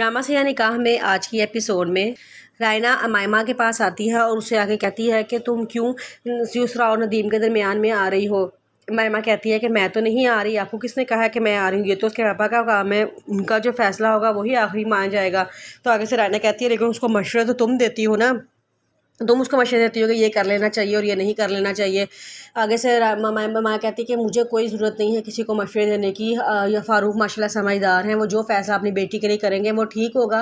Drama से या निकाह में आज की एपिसोड में रायना अमायमा के पास आती है और उससे आके कहती है कि तुम क्यों यूसरा और नदीम के दरमियान में आ रही हो। अमायमा कहती है कि मैं तो नहीं आ रही, आपको किसने कहा है कि मैं आ रही हूँ, ये तो उसके पापा का काम है, उनका जो फैसला होगा वही आखिरी मान जाएगा। तो आगे से रायना कहती है लेकिन उसको मशवरे तो तुम देती हो ना, तुम उसको मशवरे देती हो कि ये कर लेना चाहिए और ये नहीं कर लेना चाहिए। आगे से माँ कहती है कि मुझे कोई ज़रूरत नहीं है किसी को मशवरे देने की, या फ़ारूक माशाल्लाह समझदार हैं, वो जो फ़ैसला अपनी बेटी के लिए करेंगे वो ठीक होगा।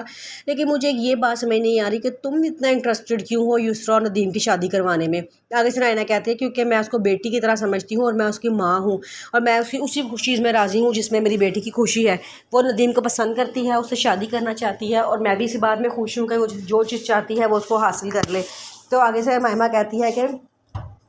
लेकिन मुझे ये बात समझ नहीं आ रही कि तुम इतना इंटरेस्टेड क्यों हो यूसरा और नदीम की शादी करवाने में। आगे से रायना कहती है क्योंकि मैं उसको बेटी की तरह समझती हूँ और मैं उसकी माँ हूँ और मैं उसकी उसी चीज़ में राज़ी हूँ जिसमें मेरी बेटी की खुशी है। वो नदीम को पसंद करती है, उससे शादी करना चाहती है और मैं भी इसी बात में खुश हूँ कि वो जो चीज़ चाहती है वो उसको हासिल कर ले। तो आगे से मायमा कहती है कि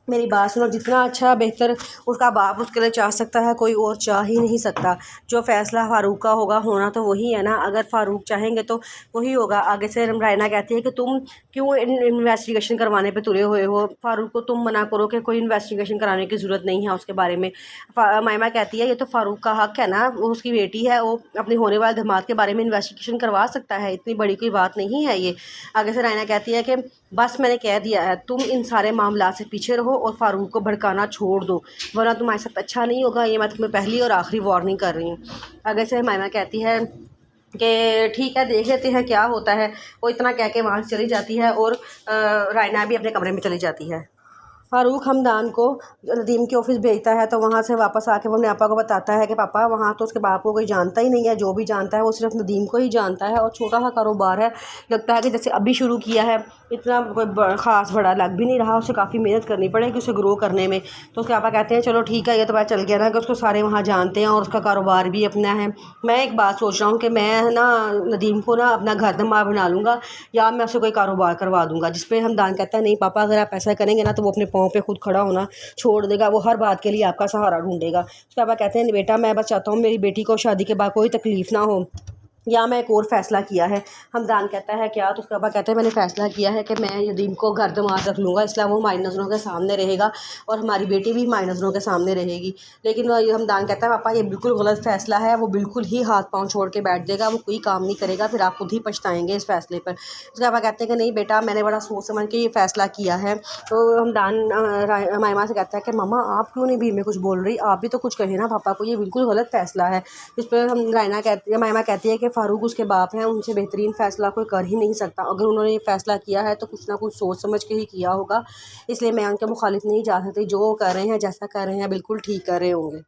मेरी बात सुनो, जितना अच्छा बेहतर उसका बाप उसके लिए चाह सकता है कोई और चाह ही नहीं सकता। जो फ़ैसला फ़ारूक का होगा होना तो वही है ना, अगर फ़ारूक चाहेंगे तो वही होगा। आगे से रायना कहती है कि तुम क्यों इन्वेस्टिगेशन करवाने पे तुले हुए हो, फ़ारूक को तुम मना करो कि कोई इन्वेस्टिगेशन कराने की ज़रूरत नहीं है उसके बारे में। मायमा कहती है ये तो फ़ारूक का हक़ है ना, वो उसकी बेटी है, वो अपने होने वाले धमाल के बारे में इन्वेस्टिगेशन करवा सकता है, इतनी बड़ी कोई बात नहीं है ये। आगे से रायना कहती है कि बस मैंने कह दिया है, तुम इन सारे मामला से पीछे रहो और फ़ारूक को भड़काना छोड़ दो, वरना तुम्हारे साथ अच्छा नहीं होगा। ये मैं तुम्हें पहली और आखिरी वार्निंग कर रही हूँ। आगे से मायमा कहती है कि ठीक है, देख लेते हैं क्या होता है। वो इतना कह के वहाँ से चली जाती है और रायना भी अपने कमरे में चली जाती है। फ़ारूक हमदान को नदीम के ऑफिस भेजता है तो वहाँ से वापस आके वो अपने पापा को बताता है कि पापा वहाँ तो उसके बाप को कोई जानता ही नहीं है, जो भी जानता है वो सिर्फ नदीम को ही जानता है और छोटा सा कारोबार है, लगता है कि जैसे अभी शुरू किया है, इतना कोई ख़ास बड़ा लग भी नहीं रहा, उसे काफ़ी मेहनत करनी पड़ेगी उसे ग्रो करने में। तो उसके पापा कहते हैं चलो ठीक है, ये तो पता चल गया ना कि उसको सारे वहाँ जानते हैं और उसका कारोबार भी अपना है। मैं एक बात सोच रहा हूँ कि मैं ना नदीम को ना अपना घर दमाद बना लूँगा या मैं उसे कोई कारोबार करवा दूँगा। जिस पर हमदान कहता है नहीं पापा, अगर आप ऐसा करेंगे ना तो वो अपने पाँव पे खुद खड़ा होना छोड़ देगा, वो हर बात के लिए आपका सहारा ढूंढेगा। उसके पापा कहते हैं बेटा मैं बस चाहता हूँ मेरी बेटी को शादी के बाद कोई तकलीफ़ ना हो, या मैं एक और फ़ैसला किया है। हमदान कहता है क्या? तो उसके पापा कहते हैं मैंने फ़ैसला किया है कि मैं नदीम को घर दमाद रख लूँगा, इसलिए वो हमारी नज़रों के सामने रहेगा और हमारी बेटी भी हमारी नज़रों के सामने रहेगी। लेकिन हमदान कहता है पापा ये बिल्कुल गलत फ़ैसला है, वो बिल्कुल ही हाथ पाँव छोड़ के बैठ जाएगा, वो कोई काम नहीं करेगा, फिर आप खुद ही पछताएंगे इस फ़ैसले पर। उसके पापा कहते हैं कि नहीं बेटा, मैंने बड़ा सोच समझ के ये फ़ैसला किया है। तो हमदान मायमा से कहता है कि मम्मा आप क्यों नहीं बीच में कुछ बोल रही, आप भी तो कुछ कहे ना पापा को, ये बिल्कुल गलत फ़ैसला है। इस पर हम रायना कहती है मायमा कहती है कि फ़ारूक उसके बाप हैं, उनसे बेहतरीन फ़ैसला कोई कर ही नहीं सकता, अगर उन्होंने ये फ़ैसला किया है तो कुछ ना कुछ सोच समझ के ही किया होगा, इसलिए मैं उनके मुखालिफ नहीं जा सकती। जो कर रहे हैं जैसा कर रहे हैं बिल्कुल ठीक कर रहे होंगे।